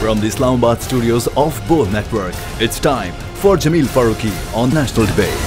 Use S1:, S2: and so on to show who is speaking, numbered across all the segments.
S1: From the Islamabad studios of Bol Network, it's time for Jameel Farooqi on National Debate.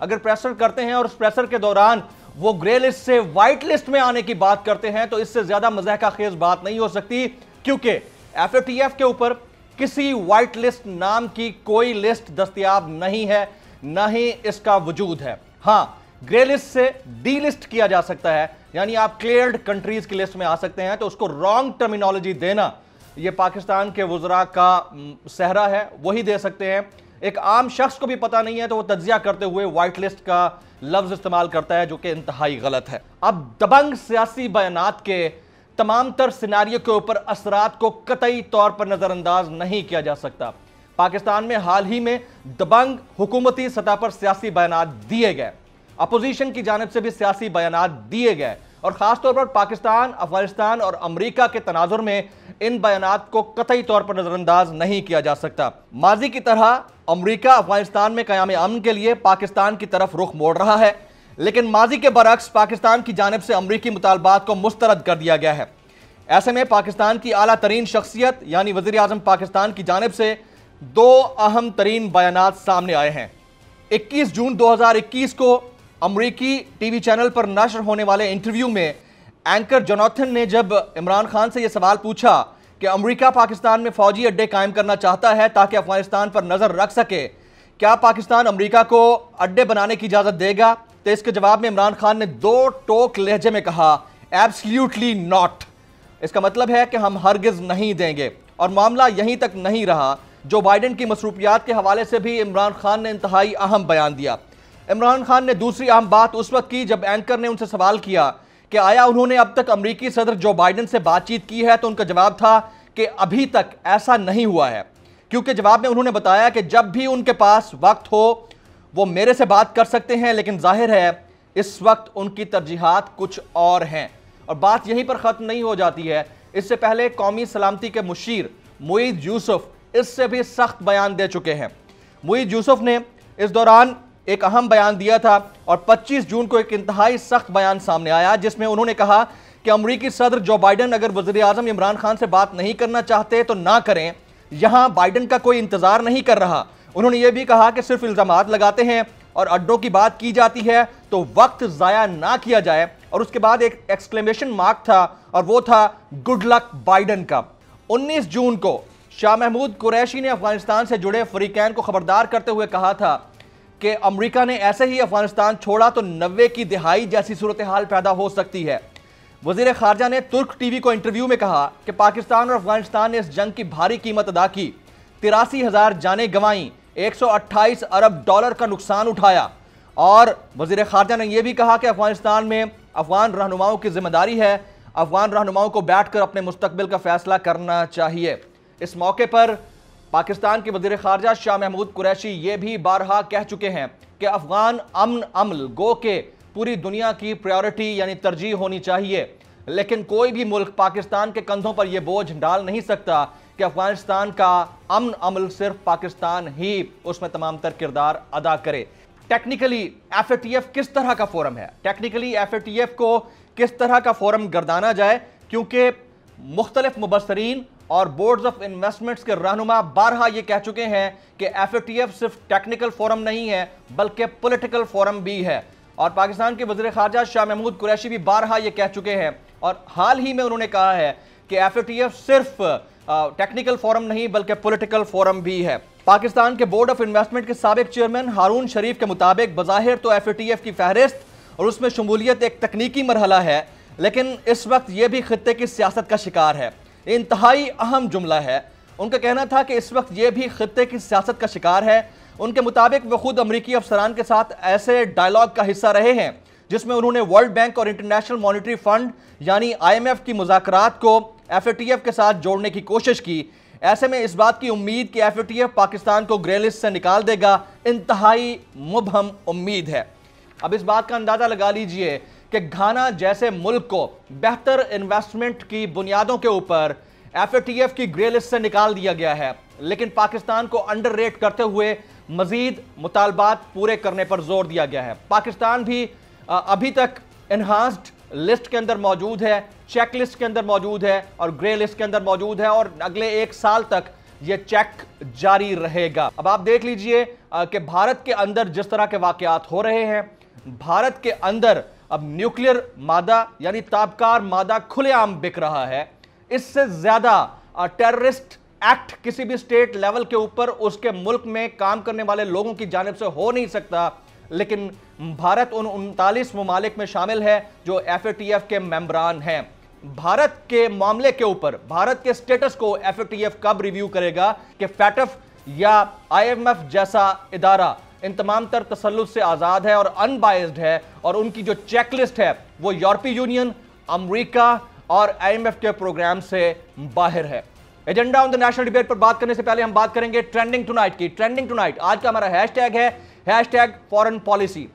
S2: اگر pressure کرتے ہیں اور اس pressure کے دوران وہ گرے لسٹ سے وائٹ لسٹ میں آنے کی بات کرتے ہیں تو اس سے زیادہ مضحکہ خیز بات نہیں ہو سکتی، کیونکہ ایف اے ٹی ایف کے اوپر کسی وائٹ لسٹ نام کی کوئی لسٹ دستیاب نہیں ہے، نہ ہی اس کا وجود ہے۔ ہاں، گرے لسٹ سے ڈی لسٹ کیا جا سکتا ہے، یعنی آپ کلیئرڈ کنٹریز کی لسٹ میں آ سکتے ہیں، تو اس کو رانگ ٹرمینالوجی دینا یہ پاکستان کے وزراء کا صحرا ہے، وہی دے سکتے ہیں۔ ایک عام شخص کو بھی پتہ نہیں ہے تو وہ تجزیہ کرتے ہوئے وائٹ لسٹ کا لفظ استعمال کرتا ہے، جو کہ انتہائی غلط ہے۔ اب دبنگ سیاسی بیانات کے تمام تر سیناریو کے اوپر اثرات کو قطعی طور پر نظر انداز نہیں کیا جا سکتا۔ پاکستان میں حال ہی میں دبنگ حکومتی سطح پر سیاسی بیانات دیے گئے، اپوزیشن کی جانب سے بھی سیاسی بیانات دیے گئے، اور خاص طور پر پاکستان، افغانستان اور امریکہ کے تناظر میں ان بیانات کو قطعی طور پر نظر انداز نہیں کیا جا سکتا۔ ماضی کی طرح امریکہ افغانستان میں قیام امن کے لیے پاکستان کی طرف رخ موڑ رہا ہے، لیکن ماضی کے برعکس پاکستان کی جانب سے امریکی مطالبات کو مسترد کر دیا گیا ہے۔ ایسے میں پاکستان کی اعلیٰ ترین شخصیت یعنی وزیر اعظم پاکستان کی جانب سے دو اہم ترین بیانات سامنے آئے ہیں۔ 21 جون 2021 کو امریکی ٹی وی چینل پر نشر ہونے والے انٹرویو میں اینکر جوناتھن نے جب عمران خان سے یہ سوال پوچھا کہ امریکہ پاکستان میں فوجی اڈے قائم کرنا چاہتا ہے تاکہ افغانستان پر نظر رکھ سکے، کیا پاکستان امریکہ کو اڈے بنانے کی اجازت دے گا؟ تو اس کے جواب میں عمران خان نے دو ٹوک لہجے میں کہا ایبسلیوٹلی ناٹ۔ اس کا مطلب ہے کہ ہم ہرگز نہیں دیں گے، اور معاملہ یہیں تک نہیں رہا۔ جو بائیڈن کی مصروفیات کے حوالے سے بھی عمران خان نے انتہائی اہم بیان دیا۔ عمران خان نے دوسری اہم بات اس وقت کی جب اینکر نے ان سے سوال کیا کہ آیا انہوں نے اب تک امریکی صدر جو بائیڈن سے بات چیت کی ہے، تو ان کا جواب تھا کہ ابھی تک ایسا نہیں ہوا ہے، کیونکہ جواب میں انہوں نے بتایا کہ جب بھی ان کے پاس وقت ہو وہ میرے سے بات کر سکتے ہیں، لیکن ظاہر ہے اس وقت ان کی ترجیحات کچھ اور ہیں۔ اور بات یہیں پر ختم نہیں ہو جاتی ہے، اس سے پہلے قومی سلامتی کے مشیر معید یوسف اس سے بھی سخت بیان دے چکے ہیں۔ معید یوسف نے اس دوران ایک اہم بیان دیا تھا، اور 25 جون کو ایک انتہائی سخت بیان سامنے آیا جس میں انہوں نے کہا کہ امریکی صدر جو بائیڈن اگر وزیر اعظم عمران خان سے بات نہیں کرنا چاہتے تو نہ کریں، یہاں بائیڈن کا کوئی انتظار نہیں کر رہا۔ انہوں نے یہ بھی کہا کہ صرف الزامات لگاتے ہیں اور اڈوں کی بات کی جاتی ہے تو وقت ضائع نہ کیا جائے، اور اس کے بعد ایک ایکسکلیمیشن مارک تھا، اور وہ تھا گڈ لک بائیڈن کا۔ 19 جون کو شاہ محمود قریشی نے افغانستان سے جڑے فریقین کو خبردار کرتے ہوئے کہا تھا کہ امریکہ نے ایسے ہی افغانستان چھوڑا تو 90 کی دہائی جیسی صورتحال پیدا ہو سکتی ہے۔ وزیر خارجہ نے ترک ٹی وی کو انٹرویو میں کہا کہ پاکستان اور افغانستان نے اس جنگ کی بھاری قیمت ادا کی، 83,000 جانیں گنوائیں، 128 ارب ڈالر کا نقصان اٹھایا، اور وزیر خارجہ نے یہ بھی کہا کہ افغانستان میں افغان رہنماؤں کی ذمہ داری ہے، افغان رہنماؤں کو بیٹھ کر اپنے مستقبل کا فیصلہ کرنا چاہیے۔ اس موقع پر پاکستان کے وزیر خارجہ شاہ محمود قریشی یہ بھی بارہا کہہ چکے ہیں کہ افغان امن عمل گو کہ پوری دنیا کی پریورٹی یعنی ترجیح ہونی چاہیے، لیکن کوئی بھی ملک پاکستان کے کندھوں پر یہ بوجھ ڈال نہیں سکتا کہ افغانستان کا امن عمل صرف پاکستان ہی اس میں تمام تر کردار ادا کرے۔ Technically F A T F کس طرح کا فورم ہے؟ Technically F A T F کو کس طرح کا فورم گردانا جائے؟ کیونکہ مختلف مبصرین اور بورڈز آف انویسٹمنٹس کے رہنما بارہا یہ کہہ چکے ہیں کہ ایف اے ٹی ایف صرف ٹیکنیکل فورم نہیں ہے بلکہ پولیٹیکل فورم بھی ہے، اور پاکستان کے وزیر خارجہ شاہ محمود قریشی بھی بارہا یہ کہہ چکے ہیں، اور حال ہی میں انہوں نے کہا ہے کہ ایف اے ٹی ایف صرف ٹیکنیکل فورم نہیں بلکہ پولیٹیکل فورم بھی ہے۔ پاکستان کے بورڈ آف انویسٹمنٹ کے سابق چیئرمین ہارون شریف کے مطابق بظاہر تو ایف اے ٹی ایف کی فہرست اور اس میں شمولیت ایک تکنیکی مرحلہ ہے، لیکن اس وقت یہ بھی خطے کی سیاست کا شکار ہے۔ انتہائی اہم جملہ ہے، ان کا کہنا تھا کہ اس وقت یہ بھی خطے کی سیاست کا شکار ہے۔ ان کے مطابق وہ خود امریکی افسران کے ساتھ ایسے ڈائلاگ کا حصہ رہے ہیں جس میں انہوں نے ورلڈ بینک اور انٹرنیشنل مانیٹری فنڈ یعنی آئی ایم ایف کی مذاکرات کو ایف اے ٹی ایف کے ساتھ جوڑنے کی کوشش کی۔ ایسے میں اس بات کی امید کہ F A T F Pakistan کو گرے لسٹ سے نکال دے گا انتہائی مبہم امید ہے۔ اب اس بات کا اندازہ لگا لیجئے کہ گھانا جیسے ملک کو بہتر انویسٹمنٹ کی بنیادوں کے اوپر ایف اے ٹی ایف کی گرے لسٹ سے نکال دیا گیا ہے، لیکن پاکستان کو انڈر ریٹ کرتے ہوئے مزید مطالبات پورے کرنے پر زور دیا گیا ہے۔ پاکستان بھی ابھی تک انہانسڈ لسٹ کے اندر موجود ہے، چیک لسٹ کے اندر موجود ہے اور گرے لسٹ کے اندر موجود ہے، اور اگلے 1 سال تک یہ چیک جاری رہے گا۔ اب آپ دیکھ لیجئے کہ بھارت کے اندر جس طرح کے واقعات ہو رہے ہیں، بھارت کے اندر اب نیوکلیر مادہ یعنی تابکار مادہ کھلے عام بک رہا ہے۔ اس سے زیادہ ٹیررسٹ ایکٹ کسی بھی سٹیٹ لیول کے اوپر اس کے ملک میں کام کرنے والے لوگوں کی جانب سے ہو نہیں سکتا، لیکن بھارت ان 39 ممالک میں شامل ہے جو FATF کے ممبران ہیں۔ بھارت کے معاملے کے اوپر بھارت کے سٹیٹس کو FATF کب ریویو کرے گا کہ FATF یا IMF جیسا ادارہ ان تمام تر تسلط سے آزاد ہے اور ان بائزڈ ہے، اور ان کی جو چیک لسٹ ہے وہ یورپی یونین، امریکہ اور IMF کے پروگرام سے باہر ہے۔ ایجنڈا آن دی نیشنل ڈیبیٹ پر بات کرنے سے پہلے ہم بات کریں گے ٹرینڈنگ ٹونائٹ کی۔ ٹرینڈنگ ٹونائٹ آج کا ہمارا ہیش ٹیگ ہے فورن پالیسی۔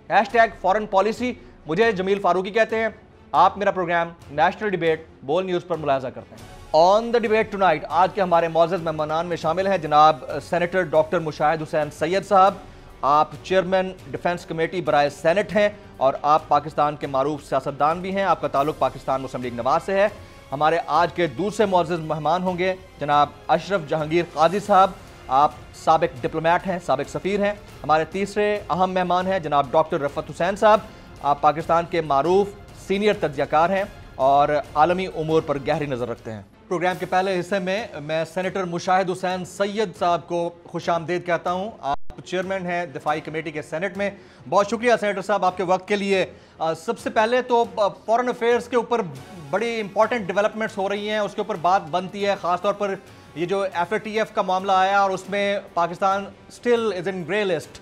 S2: فورن پالیسی مجھے جمیل فاروقی کہتے ہیں۔ آپ میرا پروگرام نیشنل ڈیبیٹ بول نیوز پر ملاحظہ کرتے ہیں۔ آن دی ڈیبیٹ ٹونائٹ آج کے ہمارے معزز مہمانان میں شامل ہیں جناب سینیٹر ڈاکٹر مشاہد حسین سید صاحب۔ آپ چیئرمین ڈیفنس کمیٹی برائے سینٹ ہیں اور آپ پاکستان کے معروف سیاستدان بھی ہیں۔ آپ کا تعلق پاکستان مسلم لیگ نواز سے ہے۔ ہمارے آج کے دوسرے معزز مہمان ہوں گے جناب اشرف جہانگیر قاضی صاحب۔ آپ سابق ڈپلومیٹ ہیں، سابق سفیر ہیں۔ ہمارے تیسرے اہم مہمان ہیں جناب ڈاکٹر رفعت حسین صاحب۔ آپ پاکستان کے معروف سینئر تجزیہ کار ہیں اور عالمی امور پر گہری نظر رکھتے ہیں۔ پروگرام کے پہلے حصے میں سینیٹر مشاہد حسین سید صاحب کو خوش آمدید کہتا ہوں۔ آپ چیئرمین ہیں دفاعی کمیٹی کے سینٹ میں۔ بہت شکریہ سینیٹر صاحب آپ کے وقت کے لیے۔ سب سے پہلے تو فورن افیئرز کے اوپر بڑی امپورٹنٹ ڈیولپمنٹس ہو رہی ہیں، اس کے اوپر بات بنتی ہے، خاص طور پر یہ جو FATF کا معاملہ آیا اور اس میں پاکستان سٹل از ان گرے لسٹ۔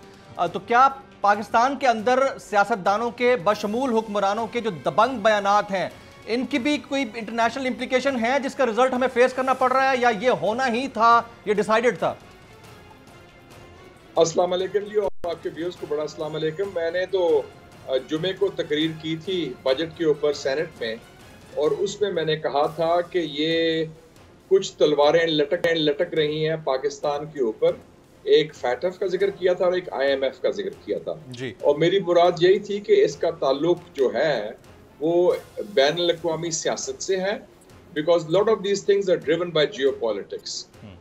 S2: تو کیا پاکستان کے اندر سیاستدانوں کے بشمول حکمرانوں کے جو دبنگ بیانات ہیں ان کی بھی کوئی انٹرنیشنل امپلیکیشن ہے جس کا رزلٹ ہمیں فیس کرنا پڑ رہا ہے، یا یہ ہونا ہی تھا، یہ ڈیسائیڈڈ تھا؟
S3: السلام علیکم جی، اور آپ کے ویورز کو بڑا السلام علیکم۔ میں نے تو جمعے کو تقریر کی تھی بجٹ کے اوپر سینٹ میں، اور اس میں نے کہا تھا کہ یہ کچھ تلواریں لٹک رہی ہیں پاکستان کے اوپر۔ ایک FATF کا ذکر کیا تھا اور ایک IMF کا ذکر کیا تھا جی، اور میری مراد یہی تھی کہ اس کا تعلق جو ہے وہ بین الاقوامی سیاست سے ہے، because lot of these things are driven by geopolitics۔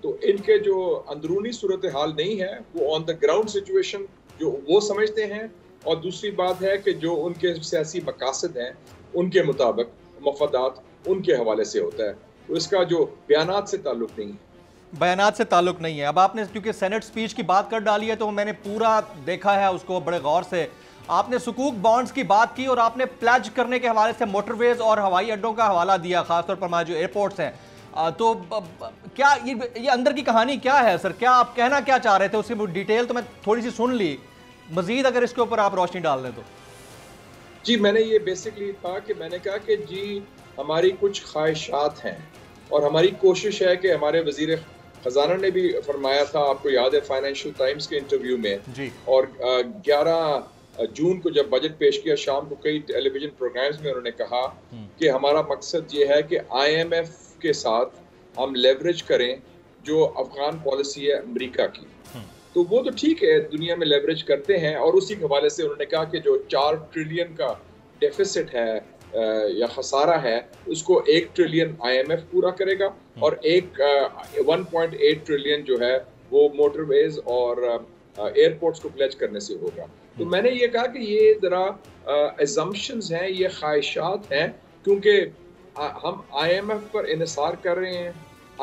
S3: تو ان کے جو اندرونی صورتحال نہیں ہے وہ on the ground situation جو وہ سمجھتے ہیں، اور دوسری بات ہے کہ جو ان کے سیاسی مقاصد ہیں ان کے مطابق مفادات ان کے حوالے سے ہوتا ہے، تو اس کا جو بیانات سے تعلق نہیں ہے۔
S2: بیانات سے تعلق نہیں ہے۔ اب آپ نے کیونکہ سینٹ سپیچ کی بات کر ڈالی ہے تو میں نے پورا دیکھا ہے اس کو بڑے غور سے۔ آپ نے سکوک بانڈز کی بات کی اور آپ نے پلیج کرنے کے حوالے سے موٹر ویز اور ہوائی اڈوں کا حوالہ دیا، خاص طور پر ہمارے جو ایئرپورٹس ہیں۔ تو کیا یہ اندر کی کہانی کیا ہے سر؟ کیا آپ کہنا کیا چاہ رہے تھے؟ اس کی ڈیٹیل تو میں تھوڑی سی سن لی، مزید اگر اس کے اوپر آپ روشنی ڈال دیں تو۔
S3: جی میں نے یہ بیسکلی تھا کہ میں نے کہا کہ جی ہماری کچھ خواہشات ہیں اور ہماری کوشش ہے کہ ہمارے وزیر خزانہ نے بھی فرمایا تھا، آپ کو یاد ہے فائنینشیل ٹائمز کے انٹرویو میں جی، اور 11 جون کو جب بجٹ پیش کیا شام کو کئی ٹیلی ویژن پروگرامز میں انہوں نے کہا کہ ہمارا مقصد یہ ہے کہ IMF کے ساتھ ہم لیوریج کریں جو افغان پالیسی ہے امریکہ کی۔ تو وہ تو ٹھیک ہے، دنیا میں لیوریج کرتے ہیں، اور اسی حوالے سے انہوں نے کہا کہ جو 4 ٹریلین کا ڈیفیسٹ ہے یا خسارہ ہے اس کو 1 ٹریلین IMF پورا کرے گا، اور 1.8 ٹریلین جو ہے وہ موٹر ویز اور ایئرپورٹس کو پلیج کرنے سے ہوگا۔ تو میں نے یہ کہا کہ یہ ذرا assumptions ہیں، یہ خواہشات ہیں، کیونکہ ہم IMF پر انحصار کر رہے ہیں،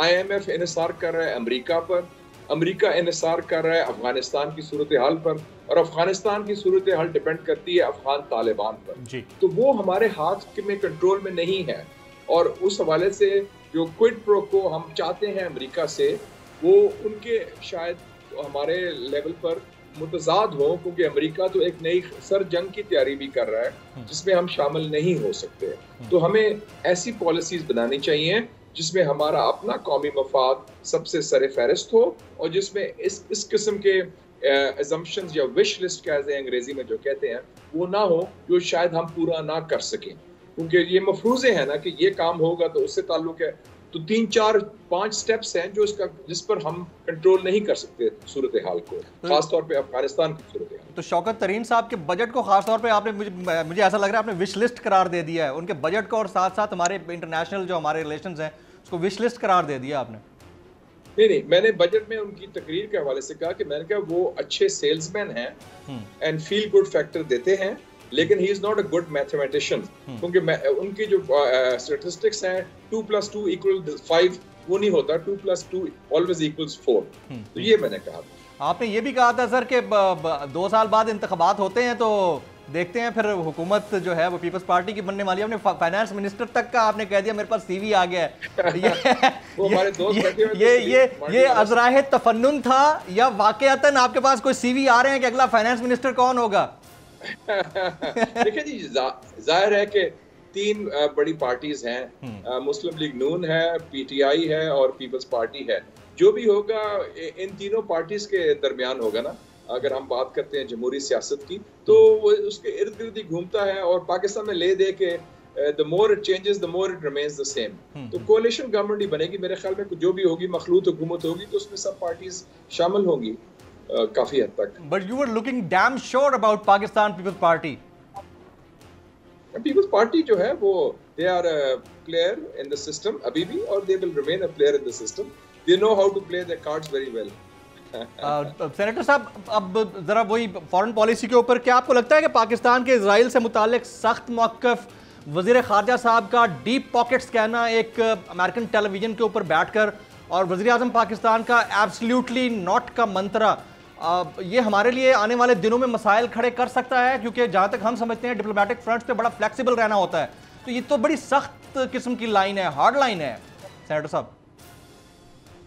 S3: IMF انحصار کر رہا ہے امریکہ پر، امریکہ انحصار کر رہا ہے افغانستان کی صورتحال پر، اور افغانستان کی صورتحال ڈیپینڈ کرتی ہے افغان طالبان پر جی، تو وہ ہمارے ہاتھ میں کنٹرول میں نہیں ہے، اور اس حوالے سے جو کوئڈ پرو کو ہم چاہتے ہیں امریکہ سے وہ ان کے شاید ہمارے لیول پر متضاد ہوں، کیونکہ امریکہ تو ایک نئی سر جنگ کی تیاری بھی کر رہا ہے جس میں ہم شامل نہیں ہو سکتے۔ تو ہمیں ایسی پالیسیز بنانی چاہیے جس میں ہمارا اپنا قومی مفاد سب سے سر فہرست ہو، اور جس میں اس قسم کے assumptions یا وش لسٹ کہتے ہیں انگریزی میں جو کہتے ہیں وہ نہ ہو جو شاید ہم پورا نہ کر سکیں، کیونکہ یہ مفروضے ہیں نا کہ یہ کام ہوگا تو اس سے تعلق ہے۔ تو 3 4 5 سٹیپس ہیں جو جس پر ہم کنٹرول نہیں کر سکتے صورتحال کو، خاص طور پہ افغانستان کی صورتحال۔
S2: تو شوکت ترین صاحب کے بجٹ کو خاص طور پہ آپ نے مجھے ایسا لگ رہا ہے آپ نے وش لسٹ قرار دے دیا ہے، ان کے بجٹ کو، اور ساتھ ساتھ ہمارے انٹرنیشنل جو ہمارے ریلیشنز ہیں اس کو وش لسٹ قرار دے دیا آپ نے۔
S3: نہیں میں نے بجٹ میں ان کی تقریر کے حوالے سے کہا کہ میں نے کہا وہ اچھے سیلز مین ہیں اینڈ فیل گڈ فیکٹر دیتے ہیں، لیکن he is not a good mathematician, کیونکہ ان کی جو اسٹیٹسٹکس ہیں 2+2 = 5 وہ نہیں ہوتا، 2+2 always equals 4. تو یہ میں نے کہا تھا.
S2: آپ نے یہ بھی کہا تھا سر کہ 2 سال بعد انتخابات ہوتے ہیں تو دیکھتے ہیں پھر حکومت جو ہے وہ پیپلز پارٹی کی بننے والی ہے. آپ نے فائنانس منسٹر تک کا آپ نے کہہ دیا میرے پاس سی وی آ گیا ہے. یہ ازراہ تفنن تھا یا واقعتاً آپ کے پاس کوئی سی وی آ رہے ہیں کہ اگلا فائنانس منسٹر کون ہوگا؟
S3: دیکھیں جی ظاہر ہے کہ 3 بڑی پارٹیز ہیں، مسلم لیگ نون ہے، پی ٹی آئی ہے اور پیپلز پارٹی ہے. جو بھی ہوگا ان تینوں پارٹیز کے درمیان ہوگا نا. اگر ہم بات کرتے ہیں جمہوری سیاست کی تو وہ اس کے ارد گرد ہی گھومتا ہے، اور پاکستان میں لے دے کے the more it changes the more it remains the same. تو کولیشن گورنمنٹ ہی بنے گی میرے خیال میں. جو بھی ہوگی مخلوط حکومت ہوگی تو اس میں سب پارٹیز شامل ہوں گی کافی حد تک.
S2: But you were looking damn sure about Pakistan People's Party.
S3: People's Party جو ہے وہ they are a player in the system ابھی بھی، اور they will remain a player in the system. They know how to play their cards very well.
S2: Senator صاحب اب ذرا وہی فارن پالیسی کے اوپر، کیا آپ کو لگتا ہے کہ پاکستان کے اسرائیل سے متعلق سخت موقف وزیر خارجہ صاحب کا ڈیپ پاکٹس کہنا ایک امریکن ٹیلی ویژن کے اوپر بیٹھ کر، اور وزیر اعظم پاکستان کا ایبسلیوٹلی ناٹ کا منترا، یہ ہمارے لیے آنے والے دنوں میں مسائل کھڑے کر سکتا ہے؟ کیونکہ جہاں تک ہم سمجھتے ہیں ڈپلومیٹک فرنٹ پہ بڑا فلیکسیبل رہنا ہوتا ہے، تو یہ تو بڑی سخت قسم کی لائن ہے، ہارڈ لائن ہے سینیٹر صاحب.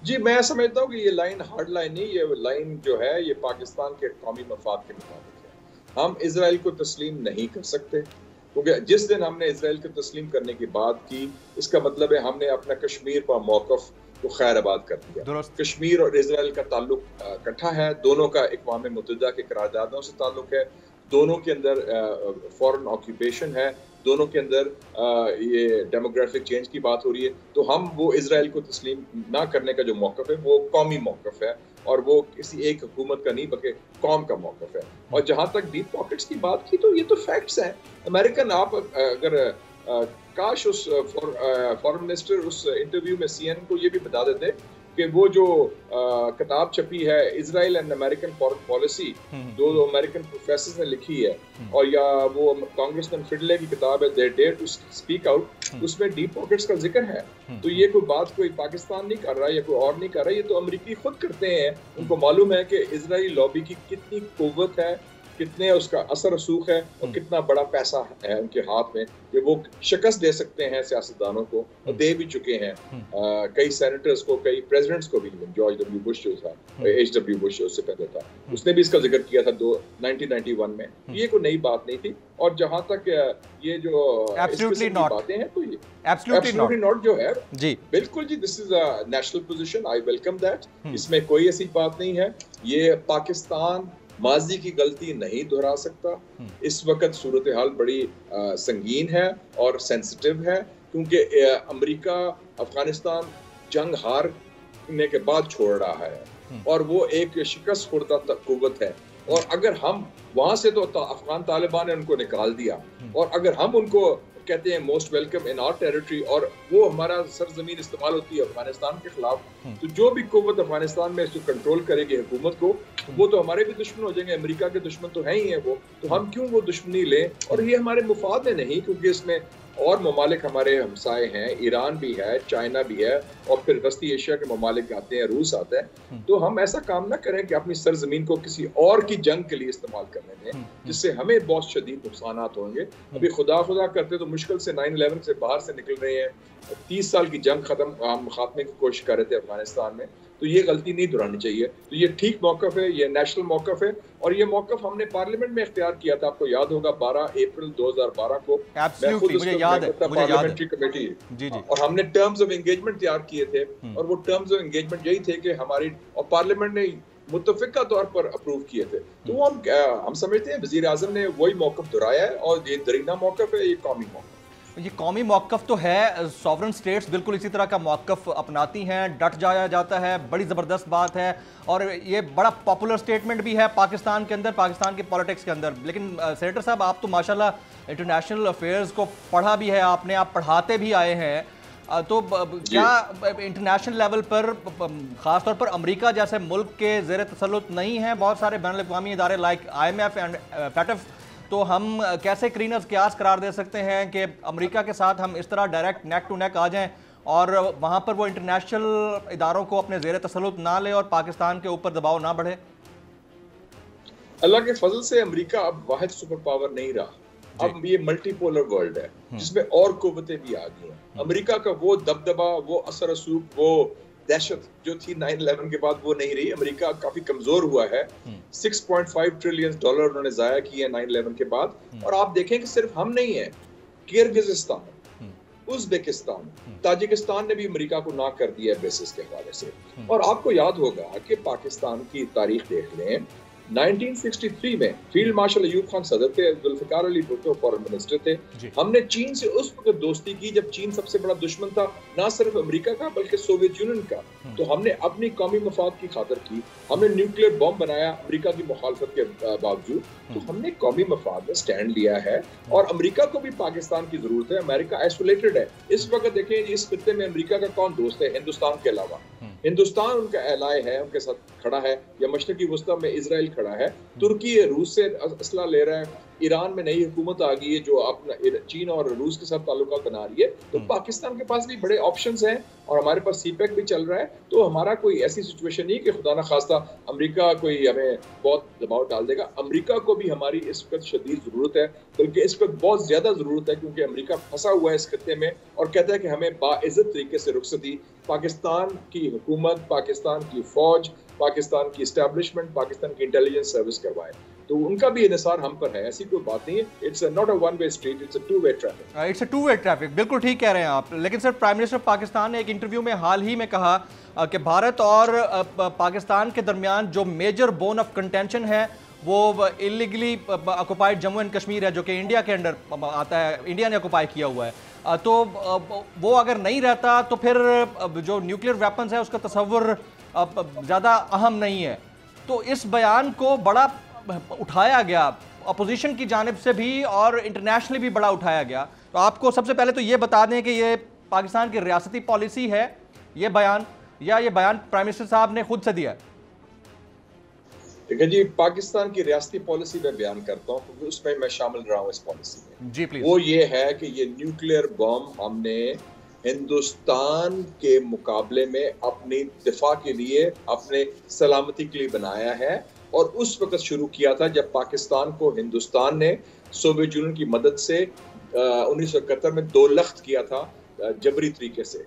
S3: جی میں سمجھتا ہوں کہ یہ لائن ہارڈ لائن نہیں، یہ لائن جو ہے یہ پاکستان کے قومی مفاد کے مطابق ہے. ہم اسرائیل کو تسلیم نہیں کر سکتے، کیونکہ جس دن ہم نے اسرائیل کو تسلیم کرنے کی بات کی اس کا مطلب ہے ہم نے اپنا کشمیر پر موقف کو خیر آباد کر دیا. کشمیر اور اسرائیل کا تعلق اکٹھا ہے، دونوں کا اقوام متحدہ کے قراردادوں سے تعلق ہے، دونوں کے اندر فورن آکیوپیشن ہے، دونوں کے اندر یہ ڈیموگرافک چینج کی بات ہو رہی ہے. تو ہم وہ اسرائیل کو تسلیم نہ کرنے کا جو موقف ہے وہ قومی موقف ہے، اور وہ کسی ایک حکومت کا نہیں بلکہ قوم کا موقف ہے. اور جہاں تک ڈیپ پاکٹس کی بات کی تو یہ تو فیکٹس ہیں. امریکن آپ اگر کاش اس فارن منسٹر اس انٹرویو میں سی این کو یہ بھی بتا دیتے کہ وہ جو کتاب چھپی ہے Israel and American foreign policy, دو امریکن پروفیسرز نے لکھی ہے، اور یا وہ کانگریس مین فڈلے کی کتاب ہے دے ڈیئر ٹو اسپیک آؤٹ، اس میں ڈیپ پاکٹس کا ذکر ہے. تو یہ کوئی بات کوئی پاکستان نہیں کر رہا یا کوئی اور نہیں کر رہا، یہ تو امریکی خود کرتے ہیں. ان کو معلوم ہے کہ اسرائیلی لابی کی کتنی قوت ہے، کتنے اس کا اثر رسوخ ہے، اور کتنا بڑا پیسہ ہے ان کے ہاتھ میں کہ وہ شکست دے سکتے ہیں سیاستدانوں کو، اور دے بھی چکے ہیں کئی سینیٹرز کو، کئی پریزیڈنٹس کو بھی. جارج ڈبلیو بش جو تھا، ایچ ڈبلیو بش اس سے پہلے تھا، اس نے بھی اس کا ذکر کیا تھا 1991 میں. یہ کوئی نئی بات نہیں تھی. اور جہاں تک یہ جو
S2: ایبسلیوٹلی
S3: باتیں ہیں تو یہ
S2: ایبسلیوٹلی
S3: ناٹ جو ہے
S2: جی
S3: بالکل جی this is a national position, I welcome that. اس میں کوئی ایسی بات نہیں ہے. یہ پاکستان ماضی کی غلطی نہیں دہرا سکتا. اس وقت صورتحال بڑی سنگین ہے اور سینسٹیو ہے، کیونکہ امریکہ افغانستان جنگ ہارنے کے بعد چھوڑ رہا ہے، اور وہ ایک شکست خوردہ قوت ہے. اور اگر ہم وہاں سے تو افغان طالبان نے ان کو نکال دیا، اور اگر ہم ان کو کہتے ہیں most welcome in our territory, اور وہ ہمارا سرزمین استعمال ہوتی ہے افغانستان کے خلاف، تو جو بھی قوت افغانستان میں جو کنٹرول کرے گی حکومت کو، وہ تو ہمارے بھی دشمن ہو جائیں گے. امریکہ کے دشمن تو ہیں ہی ہیں وہ، تو ہم کیوں وہ دشمنی لیں؟ اور یہ ہمارے مفاد میں نہیں، کیونکہ اس میں اور ممالک ہمارے ہمسائے ہیں، ایران بھی ہے، چائنا بھی ہے، اور پھر وسطی ایشیا کے ممالک آتے ہیں، روس آتا ہے. تو ہم ایسا کام نہ کریں کہ اپنی سرزمین کو کسی اور کی جنگ کے لیے استعمال کرنے دیں، جس سے ہمیں بہت شدید نقصانات ہوں گے. ابھی خدا کرتے تو مشکل سے 9/11 سے باہر سے نکل رہے ہیں. 30 سال کی جنگ خاتمے کی کوشش کر رہے تھے افغانستان میں. تو یہ غلطی نہیں دہرانی چاہیے. تو یہ ٹھیک موقف ہے، یہ نیشنل موقف ہے، اور یہ موقف ہم نے پارلیمنٹ میں اختیار کیا تھا. آپ کو یاد ہوگا 12 اپریل 2012 کو
S2: مجھے یاد ہے
S3: پارلیمنٹری کمیٹی، اور ہم نے ٹرمز آف انگیجمنٹ تیار کیے تھے. اور وہ ٹرمز آف انگیجمنٹ یہی تھے کہ ہماری، اور پارلیمنٹ نے متفقہ طور پر اپروو کیے تھے. تو ہم سمجھتے ہیں وزیر اعظم نے وہی موقف دہرایا ہے، اور یہ درینہ موقف ہے، یہ قومی موقف.
S2: یہ قومی موقف تو ہے. سوورن سٹیٹس بالکل اسی طرح کا موقف اپناتی ہیں، ڈٹ جایا جاتا ہے. بڑی زبردست بات ہے، اور یہ بڑا پاپولر سٹیٹمنٹ بھی ہے پاکستان کے اندر، پاکستان کی پالیٹکس کے اندر. لیکن سینیٹر صاحب آپ تو ماشاءاللہ انٹرنیشنل افیئرز کو پڑھا بھی ہے آپ نے، آپ پڑھاتے بھی آئے ہیں. تو کیا انٹرنیشنل لیول پر خاص طور پر امریکہ جیسے ملک کے زیر تسلط نہیں ہیں بہت سارے بین الاقوامی ادارے لائک IMF اینڈ FATF، تو ہم کیسے کرینرز قیاس قرار دے سکتے ہیں کہ امریکہ کے ساتھ ہم اس طرح ڈائریکٹ نیک ٹو نیک آ جائیں اور وہاں پر وہ انٹرنیشنل اداروں کو اپنے زیر تسلط نہ لے اور پاکستان کے اوپر دباؤ نہ بڑھے؟
S3: اللہ کے فضل سے امریکہ اب واحد سپر پاور نہیں رہا، اب یہ ملٹی پولر ورلڈ ہے جس میں اور قوتیں بھی آ گئی ہیں۔ امریکہ کا وہ دبدبا، وہ اثر رسوخ، وہ دہشت جو تھی 9/11 کے بعد وہ نہیں رہی۔ امریکہ کافی کمزور ہوا ہے، $6.5 ٹریلین انہوں نے ضائع کیے ہیں 9/11 کے بعد، اور آپ دیکھیں کہ صرف ہم نہیں ہیں، کرغزستان، ازبکستان، تاجکستان نے بھی امریکہ کو ناک کر دیا ہے بیسس کے حوالے سے۔ اور آپ کو یاد ہوگا کہ پاکستان کی تاریخ دیکھ لیں، 1963 میں فیلڈ مارشل ایوب خان صدر تھے، ذوالفقار علی بھٹو فارن منسٹر تھے۔ ہم نے چین سے اس وقت دوستی کی جب چین سب سے بڑا دشمن تھا، نہ صرف امریکہ کا بلکہ سوویت یونین کا، تو ہم نے اپنی قومی مفاد کی خاطر کی، ہم نے نیوکلیئر بم بنایا امریکہ کی مخالفت کے باوجود، تو ہم نے قومی مفاد میں سٹینڈ لیا ہے، اور امریکہ کو بھی پاکستان کی ضرورت ہے۔ امریکہ آئسولیٹڈ ہے اس وقت، دیکھیں اس خطے میں امریکہ کا کون دوست ہے ہندوستان کے علاوہ؟ ہندوستان ان کا ایلائے ہے، ان کے ساتھ کھڑا ہے، یا مشرقی وسطی میں اسرائیل کھڑا ہے، ترکی روس سے اسلحہ لے رہا ہے، ایران میں نئی حکومت آ گئی ہے جو اپنا چین اور روس کے ساتھ تعلقات بنا رہی ہے، تو پاکستان کے پاس بھی بڑے آپشنز ہیں، اور ہمارے پاس سی پیک بھی چل رہا ہے۔ تو ہمارا کوئی ایسی سچویشن نہیں کہ خدا نہ خواستہ امریکہ کوئی ہمیں بہت دباؤ ڈال دے گا۔ امریکہ کو بھی ہماری اس وقت شدید ضرورت ہے، بلکہ اس وقت بہت زیادہ ضرورت ہے، کیونکہ امریکہ پھنسا ہوا ہے اس خطے میں اور کہتا ہے کہ ہمیں باعزت طریقے سے رخصتی، پاکستان کی حکومت، پاکستان کی فوج، پاکستان کی اسٹیبلشمنٹ، پاکستان کی انٹیلیجنس سروس کروائے۔ تو ان کا بھی انحصار ہم پر ہے، ایسی کوئی بات نہیں ہے۔ It's not a one way street, it's a two way traffic.
S2: It's a two way traffic, بالکل ٹھیک کہہ رہے ہیں آپ۔ لیکن سر، پرائم منسٹر پاکستان نے ایک انٹرویو میں حال ہی میں کہا کہ بھارت اور پاکستان کے درمیان جو میجر بون آف کنٹینشن ہے وہ اللیگلی آکوپائڈ جموں اینڈ کشمیر ہے، جو کہ انڈیا کے انڈر آتا ہے، انڈیا نے آکوپائی کیا ہوا ہے۔ تو وہ اگر نہیں رہتا تو پھر جو نیوکلیئر ویپنز ہے اس کا تصور زیادہ اہم نہیں ہے۔ تو اس بیان کو بڑا اٹھایا گیا اپوزیشن کی جانب سے بھی اور انٹرنیشنلی بھی بڑا اٹھایا گیا۔ تو آپ کو سب سے پہلے تو یہ بتا دیں کہ یہ پاکستان کی ریاستی پالیسی ہے یہ بیان، یا یہ بیان پرائم منسٹر صاحب نے خود سے دیا ہے؟
S3: دیکھیں جی، پاکستان کی ریاستی پالیسی میں بیان کرتا ہوں کیونکہ اس میں میں شامل رہا ہوں اس پالیسی میں۔
S2: جی پلیز۔
S3: وہ یہ ہے کہ یہ نیوکلیئر بم ہم نے ہندوستان کے مقابلے میں اپنی دفاع کے لیے، اپنے سلامتی کے لیے بنایا ہے، اور اس وقت شروع کیا تھا جب پاکستان کو ہندوستان نے سوویت یونین کی مدد سے 1971 میں 2 لخت کیا تھا جبری طریقے سے،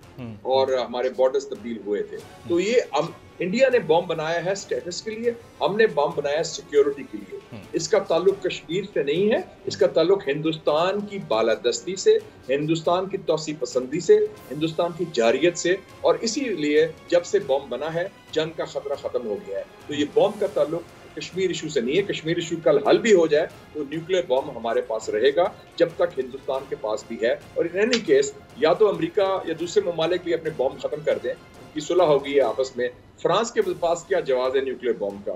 S3: اور ہمارے بارڈرز تبدیل ہوئے تھے۔ تو یہ انڈیا نے بم بنایا ہے سٹیٹس کے لیے، ہم نے بم بنایا سیکیورٹی کے لیے۔ اس کا تعلق کشمیر سے نہیں ہے، اس کا تعلق ہندوستان کی بالادستی سے، ہندوستان کی توسیع پسندی سے، ہندوستان کی جارحیت سے، اور اسی لیے جب سے بم بنا ہے جنگ کا خطرہ ختم ہو گیا ہے۔ تو یہ بم کا تعلق کشمیر ایشو سے نہیں ہے۔ کشمیر ایشو کل حل بھی ہو جائے تو نیوکلیئر بم ہمارے پاس رہے گا جب تک ہندوستان کے پاس بھی ہے، اور ان اینی کیس یا تو امریکہ یا دوسرے ممالک بھی اپنے بم ختم کر دیں، ان کی صلح ہوگی آپس میں۔ فرانس کے پاس کیا جواز ہے نیوکلیئر بم کا،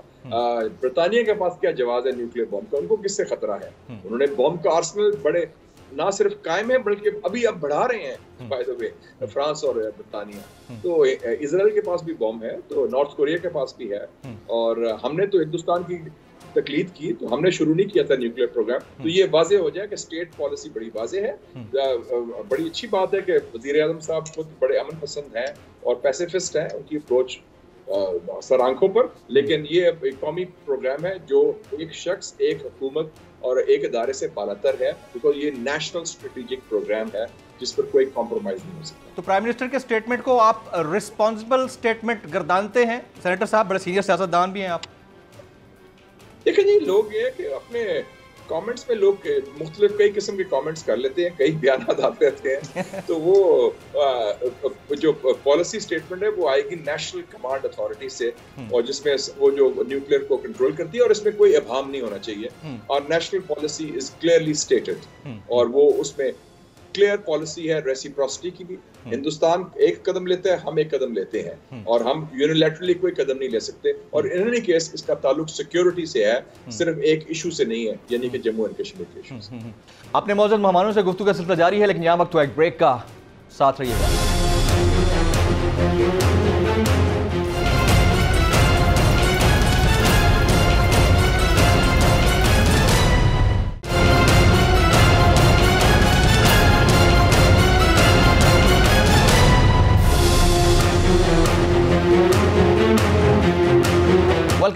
S3: برطانیہ کے پاس کیا جواز ہے نیوکلیئر بم کا، ان کو کس سے خطرہ ہے؟ انہوں نے بم کا آرسنل بڑے نہ صرف قائم ہے بلکہ ابھی اب بڑھا رہے ہیں بائی دا وے، فرانس اور برطانیہ۔ تو اسرائیل کے پاس بھی بم ہے، تو نارتھ کوریا کے پاس بھی ہے، اور ہم نے تو ہندوستان کی تقلید کی، تو ہم نے شروع نہیں کیا تھا نیوکلیئر پروگرام۔ تو یہ واضح ہو جائے کہ اسٹیٹ پالیسی بڑی واضح ہے۔ بڑی اچھی بات ہے کہ وزیر اعظم صاحب خود بڑے امن پسند ہیں اور پیسیفسٹ ہیں، ان کی اپروچ سر آنکھوں پر، لیکن یہ ایک قومی پروگرام ہے جو ایک شخص، ایک حکومت اور ایک ادارے سے بالاتر ہے، بیکاز یہ نیشنل اسٹریٹجک پروگرام ہے جس پر کوئی کمپرومائز نہیں ہو سکتا۔
S2: تو پرائم منسٹر کے سٹیٹمنٹ کو آپ رسپانسبل سٹیٹمنٹ گردانتے ہیں؟ سینیٹر صاحب بڑے سینئر سیاستدان بھی ہیں آپ۔
S3: دیکھیں جی، لوگ یہ کہ اپنے کامنٹس میں لوگ مختلف کئی قسم کے کامنٹس کر لیتے ہیں، کئی بیانات آتے رہتے ہیں، تو وہ جو پالیسی اسٹیٹمنٹ ہے وہ آئے گی نیشنل کمانڈ اتھارٹی سے، اور جس میں وہ جو نیوکلیئر کو کنٹرول کرتی ہے، اور اس میں کوئی ابہام نہیں ہونا چاہیے، اور national policy is clearly stated, اور وہ اس میں کلیئر پالیسی ہے ریسیپروسٹی کی بھی۔ ہندوستان ایک قدم لیتا ہے، ہم ایک قدم لیتے ہیں، اور ہم یونیلیٹرلی کوئی قدم نہیں لے سکتے، اور ان اینی کیس اس کا تعلق سیکیورٹی سے ہے، صرف ایک ایشو سے نہیں ہے، یعنی کہ جموں اینڈ کشمیر کے ایشو سے۔
S2: اپنے معزز مہمانوں سے گفتگو کا سلسلہ جاری ہے، لیکن یہاں وقت ہوا ایک بریک کا، ساتھ رہیے گا۔ Welcome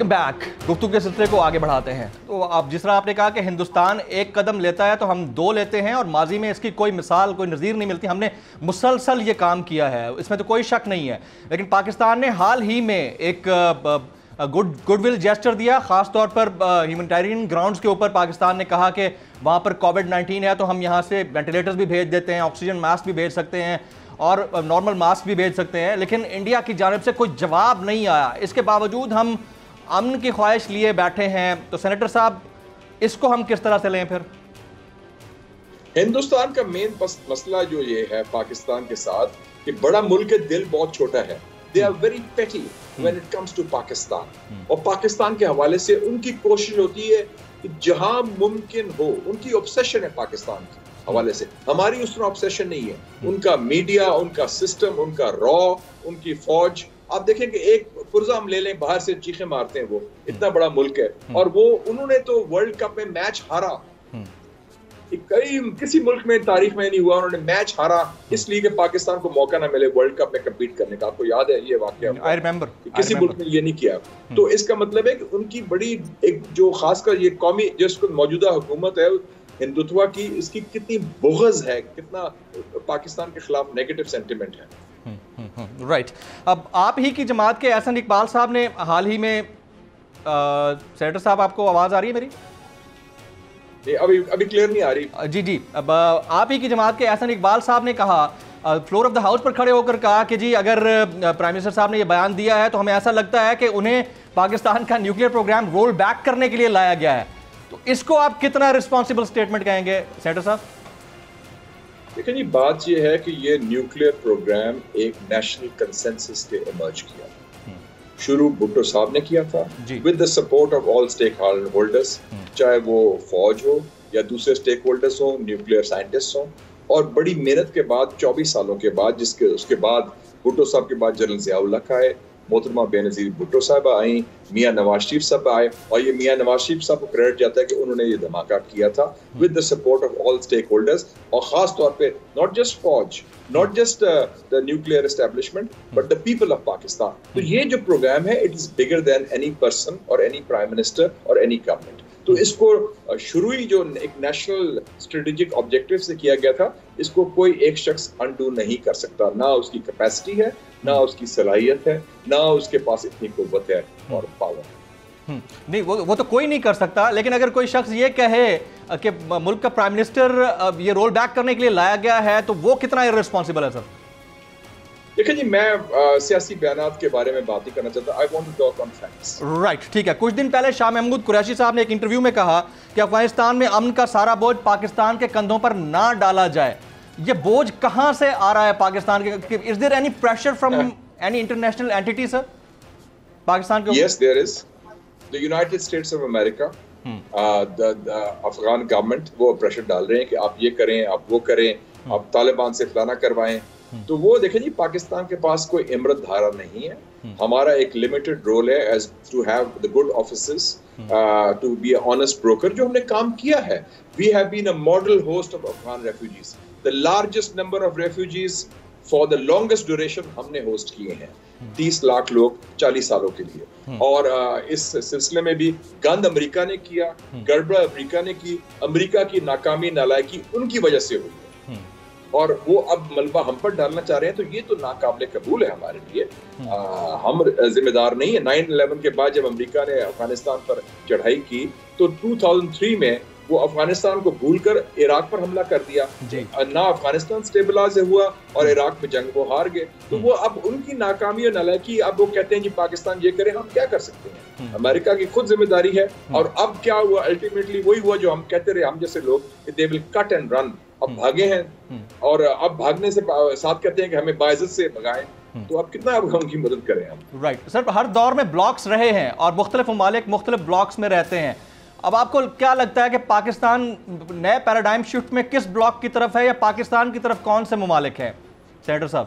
S2: back. گفتگو کے سلسلے کو آگے بڑھاتے ہیں. تو آپ جس طرح آپ نے کہا کہ ہندوستان ایک قدم لیتا ہے تو ہم دو لیتے ہیں، اور ماضی میں اس کی کوئی مثال کوئی نظیر نہیں ملتی. ہم نے مسلسل یہ کام کیا ہے، اس میں تو کوئی شک نہیں ہے. لیکن پاکستان نے حال ہی میں ایک گڈ ول جیسچر دیا، خاص طور پر ہیومینٹیرین گراؤنڈز کے اوپر. پاکستان نے کہا کہ وہاں پر کووڈ-19 ہے تو ہم یہاں سے وینٹیلیٹرز بھی بھیج دیتے ہیں، آکسیجن ماسک بھی بھیج سکتے ہیں اور نارمل ماسک بھی بھیج سکتے ہیں. لیکن انڈیا کی جانب سے کوئی جواب نہیں آیا. اس کے باوجود ہم امن کی خواہش لیے بیٹھے ہیں. تو سینیٹر صاحب، اس کو ہم کس طرح سے لیں؟ پھر
S3: ہندوستان کا مین مسئلہ جو یہ ہے پاکستان کے ساتھ کہ بڑا ملک ہے، دل بہت چھوٹا ہے. They are very petty when it comes to Pakistan. اور پاکستان کے حوالے سے ان کی کوشش ہوتی ہے کہ جہاں ممکن ہو، ان کی obsession ہے پاکستان کے حوالے سے. ہماری اس طرح obsession نہیں ہے. ان کا میڈیا، ان کا سسٹم، ان کا را، ان کی فوج. آپ دیکھیں کہ ایک پرزہ ہم لے لیں، باہر سے چیخیں مارتے ہیں، وہ اتنا بڑا ملک ہے. اور وہ انہوں نے تو ورلڈ کپ میں میچ ہارا. کسی ملک میں تاریخ میں نہیں ہوا. انہوں نے میچ ہارا اس لیے کہ پاکستان کو موقع نہ ملے ورلڈ کپ میں کمپیٹ کرنے کا. آپ کو یاد ہے یہ واقعہ؟ کسی ملک نے یہ نہیں کیا. تو اس کا مطلب ہے کہ ان کی بڑی ایک جو خاص کر یہ قومی جس کو موجودہ حکومت ہے ہندوتوا کی، اس کی کتنی بغض ہے، کتنا پاکستان کے خلاف نیگیٹو سینٹیمنٹ ہے.
S2: رائٹ. اب آپ ہی کی جماعت کے احسن اقبال صاحب نے حال ہی میں سینیٹر صاحب، آپ کو آواز آ رہی ہے میری؟
S3: ابھی کلیئر نہیں آ رہی.
S2: جی. اب آپ ہی کی جماعت کے احسن اقبال صاحب نے کہا، فلور آف دا ہاؤس پر کھڑے ہو کر کہا کہ جی اگر پرائم منسٹر صاحب نے یہ بیان دیا ہے تو ہمیں ایسا لگتا ہے کہ انہیں پاکستان کا نیوکلیئر پروگرام رول بیک کرنے کے لیے لایا گیا ہے. تو اس کو آپ کتنا رسپانسبل سٹیٹمنٹ کہیں گے سینیٹر صاحب؟
S3: دیکھیں جی، بات یہ ہے کہ یہ نیوکلیئر پروگرام ایک نیشنل کنسنسس کے ایمرج کیا. شروع بھٹو صاحب نے کیا تھا with the support of all stake holders, چاہے وہ فوج ہو یا دوسرے اسٹیک ہولڈرز ہوں، نیوکلیئر سائنٹسٹ ہوں. اور بڑی محنت کے بعد 24 سالوں کے بعد، اس کے بعد بھٹو صاحب کے بعد جنرل ضیاء الحق آئے، محترمہ بے نظیر بھٹو صاحب آئیں، میاں نواز شریف صاحب آئے. اور یہ میاں نواز شریف صاحب کو کریڈٹ جاتا ہے کہ انہوں نے یہ دھماکہ کیا تھا with the support of all stakeholders. اور خاص طور پہ ناٹ جسٹ فوج، not just the nuclear establishment, but the people of Pakistan. تو یہ جو پروگرام ہے it is bigger than any person اور اینی پرائم منسٹر اور اینی گورنمنٹ. تو اس کو شروع ہی جو ایک نیشنل اسٹریٹجک آبجیکٹو سے کیا گیا تھا، اس کو کوئی ایک شخص انڈو نہیں کر سکتا. نہ اس کی کیپیسٹی ہے، نہ اس کی صلاحیت ہے، نہ اس کے پاس اتنی قوت ہے اور پاور.
S2: نہیں، وہ تو کوئی نہیں کر سکتا. لیکن اگر کوئی شخص یہ کہے کہ ملک کا پرائم منسٹر یہ رول بیک کرنے کے لیے لایا گیا ہے تو وہ کتنا ارسپانسبل ہے سر؟
S3: دیکھیں جی، میں سیاسی بیانات کے بارے میں بات نہیں کرنا چاہتا. I want to talk on facts.
S2: Right, ٹھیک ہے. کچھ دن پہلے شاہ محمود قریشی صاحب نے ایک انٹرویو میں کہا کہ افغانستان میں امن کا سارا بوجھ پاکستان کے کندھوں پر نہ ڈالا جائے. یہ بوجھ کہاں سے آ رہا ہے پاکستان کے؟ Is there any pressure from any international entity, sir? Pakistan کے؟
S3: Yes, there is. The United States of America, the Afghan government وہ پریشر ڈال رہے ہیں کہ آپ یہ کریں، آپ وہ کریں، آپ طالبان سے فلانا کروائیں. تو وہ دیکھیں جی، پاکستان کے پاس کوئی امرت دھارا نہیں ہے. ہمارا ایک لمیٹڈ رول ہے as to have the good offices, to be a honest broker. جو ہم نے کام کیا ہے، we have been a model host of Afghan refugees. The largest number of refugees for the longest duration ہم نے host کیے ہیں، 30 لاکھ لوگ 40 سالوں کے لیے. اور اس سلسلے میں بھی گند امریکہ نے کیا، گڑبڑ امریکہ نے کی. امریکہ کی ناکامی نالائکی ان کی وجہ سے ہوئی ہے، اور وہ اب ملبہ ہم پر ڈالنا چاہ رہے ہیں. تو یہ تو ناقابل قبول ہے ہمارے لیے. ہم ذمہ دار نہیں ہیں. 9/11 کے بعد جب امریکہ نے افغانستان پر چڑھائی کی تو 2003 میں وہ افغانستان کو بھول کر عراق پر حملہ کر دیا. نہ افغانستان سٹیبلائز ہوا اور عراق میں جنگ وہ ہار گئے. تو وہ اب ان کی ناکامی اور نالائکی، اب وہ کہتے ہیں جی پاکستان یہ کرے. ہم کیا کر سکتے ہیں؟ امریکہ کی خود ذمہ داری ہے. اور اب کیا ہوا؟ الٹیمیٹلی وہی ہوا جو ہم کہتے رہے، ہم جیسے لوگ، کہ دے ول کٹ اینڈ رن. اب بھاگے ہیں، اور اب بھاگنے سے ساتھ کہتے ہیں کہ ہمیں باعزت سے بھگائیں. تو اب کتنا اب ان کی مدد کریں ہم؟
S2: رائٹ سر، ہر دور میں بلاکس رہے ہیں اور مختلف ممالک مختلف بلاکس میں رہتے ہیں. اب آپ کو کیا لگتا ہے کہ پاکستان نئے پیراڈائم شفٹ میں کس بلاک کی طرف ہے، یا پاکستان کی طرف کون سے ممالک ہیں سینیٹر صاحب؟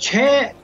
S4: 6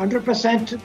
S4: 100%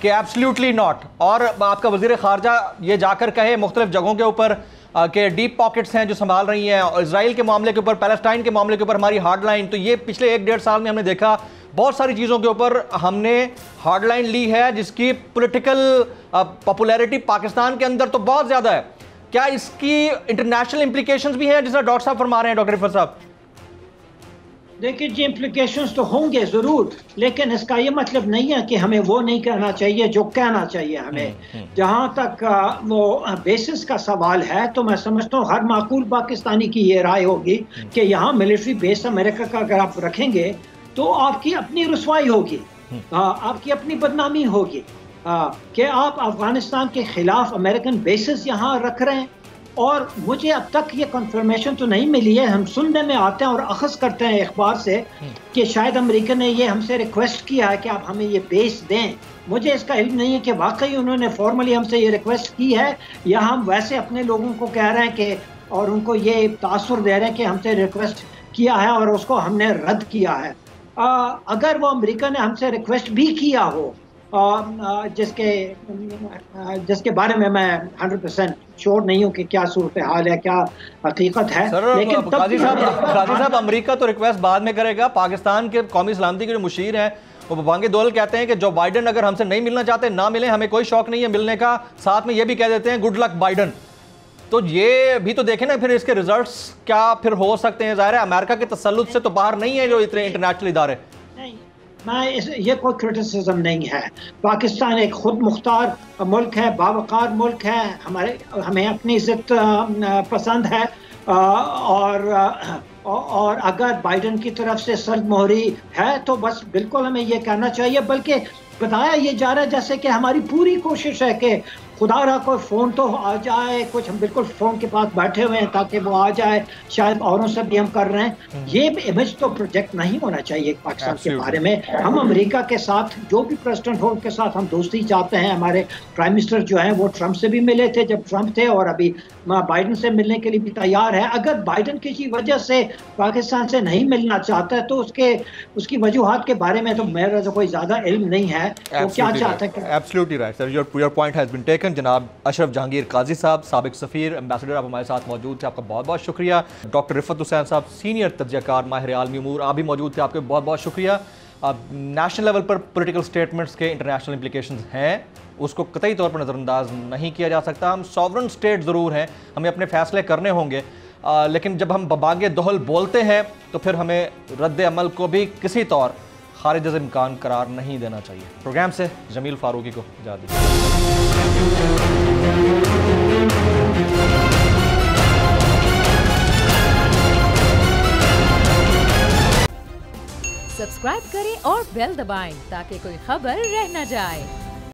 S2: کہ ایبسلیوٹلی ناٹ, اور آپ کا وزیر خارجہ یہ جا کر کہے مختلف جگہوں کے اوپر کہ ڈیپ پاکٹس ہیں جو سنبھال رہی ہیں, اور اسرائیل کے معاملے کے اوپر, پیلسٹائن کے معاملے کے اوپر ہماری ہارڈ لائن, تو یہ پچھلے 1-1.5 سال میں ہم نے دیکھا بہت ساری چیزوں کے اوپر ہم نے ہارڈ لائن لی ہے جس کی پولیٹیکل پاپولیرٹی پاکستان کے اندر تو بہت زیادہ ہے. کیا اس کی انٹرنیشنل امپلیکیشنز بھی ہیں جس طرح ڈاکٹر صاحب فرما رہے ہیں؟ ڈاکٹر رفعت صاحب
S4: دیکھیں جی, امپلیکیشنز تو ہوں گے ضرور, لیکن اس کا یہ مطلب نہیں ہے کہ ہمیں وہ نہیں کہنا چاہیے جو کہنا چاہیے ہمیں. جہاں تک وہ بیسس کا سوال ہے تو میں سمجھتا ہوں ہر معقول پاکستانی کی یہ رائے ہوگی کہ یہاں ملٹری بیس امریکہ کا اگر آپ رکھیں گے تو آپ کی اپنی رسوائی ہوگی, آپ کی اپنی بدنامی ہوگی کہ آپ افغانستان کے خلاف امریکن بیسز یہاں رکھ رہے ہیں. اور مجھے اب تک یہ کنفرمیشن تو نہیں ملی ہے, ہم سننے میں آتے ہیں اور اخذ کرتے ہیں اخبار سے کہ شاید امریکہ نے یہ ہم سے ریکویسٹ کیا ہے کہ آپ ہمیں یہ بیس دیں. مجھے اس کا علم نہیں ہے کہ واقعی انہوں نے فارملی ہم سے یہ ریکویسٹ کی ہے یا ہم ویسے اپنے لوگوں کو کہہ رہے ہیں کہ, اور ان کو یہ تاثر دے رہے ہیں کہ ہم سے ریکویسٹ کیا ہے اور اس کو ہم نے رد کیا ہے. اگر وہ امریکہ نے ہم سے ریکویسٹ بھی کیا ہو جس کے بارے میں 100% شور نہیں ہوں کہ کیا صورتحال ہے, کیا حقیقت ہے, لیکن
S2: قاضی صاحب امریکہ تو ریکویسٹ بعد میں کرے گا. پاکستان کے قومی سلامتی کے جو مشیر ہیں وہ بابانگ دول کہتے ہیں کہ جو بائیڈن اگر ہم سے نہیں ملنا چاہتے نہ ملیں, ہمیں کوئی شوق نہیں ہے ملنے کا, ساتھ میں یہ بھی کہہ دیتے ہیں گڈ لک بائیڈن. تو یہ بھی تو دیکھیں نا پھر اس کے ریزلٹس کیا پھر ہو سکتے ہیں. ظاہر ہے امریکہ کے تسلط سے تو باہر نہیں ہے جو اتنے انٹرنیشنل ادارے.
S4: یہ کوئی کرٹیسزم نہیں ہے. پاکستان ایک خود مختار ملک ہے, باوقار ملک ہے, ہمیں اپنی عزت پسند ہے, اور اگر بائیڈن کی طرف سے سرد مہری ہے تو بس بالکل ہمیں یہ کہنا چاہیے. بلکہ بتایا یہ جا رہا ہے جیسے کہ ہماری پوری کوشش ہے کہ خدا رہا کوئی فون تو آ جائے, کچھ ہم بالکل فون کے پاس بیٹھے ہوئے ہیں تاکہ وہ آ جائے, شاید اوروں سے بھی ہم کر رہے ہیں. یہ امیج تو پروجیکٹ نہیں ہونا چاہیے پاکستان کے بارے میں. ہم امریکہ کے ساتھ جو بھی پریزیڈنٹ ہو ان کے ساتھ ہم دوستی چاہتے ہیں. ہمارے پرائم منسٹر جو ہیں وہ ٹرمپ سے بھی ملے تھے جب ٹرمپ تھے, اور ابھی بائیڈن سے ملنے کے لیے بھی تیار ہے. اگر بائیڈن کسی وجہ سے پاکستان سے نہیں ملنا چاہتا ہے تو اس کی وجوہات کے بارے میں تو میرا کوئی زیادہ علم نہیں ہے. وہ کیا چاہتا ہے.
S2: Absolutely right sir, your point has been taken. جناب اشرف جہانگیر قاضی صاحب, سابق سفیر ایمبیسڈر, آپ ہمارے ساتھ موجود تھے, آپ کا بہت بہت شکریہ. ڈاکٹر رفعت حسین صاحب, سینئر تجزیہ کار, ماہر عالمی امور, آپ بھی موجود تھے, آپ کے بہت بہت شکریہ. نیشنل لیول پر پولیٹیکل سٹیٹمنٹس کے انٹرنیشنل امپلیکیشنز ہیں, اس کو قطعی طور پر نظر انداز نہیں کیا جا سکتا. ہم سوورن سٹیٹ ضرور ہیں, ہمیں اپنے فیصلے کرنے ہوں گے, لیکن جب ہم ببانگ دہل بولتے ہیں تو پھر ہمیں رد عمل کو بھی کسی طور خارج از امکان قرار نہیں دینا چاہیے. پروگرام سے جمیل فاروقی کو اجازت دیجیے.
S5: سبسکرائب کریں اور بیل دبائیں تاکہ کوئی خبر رہ نہ جائے.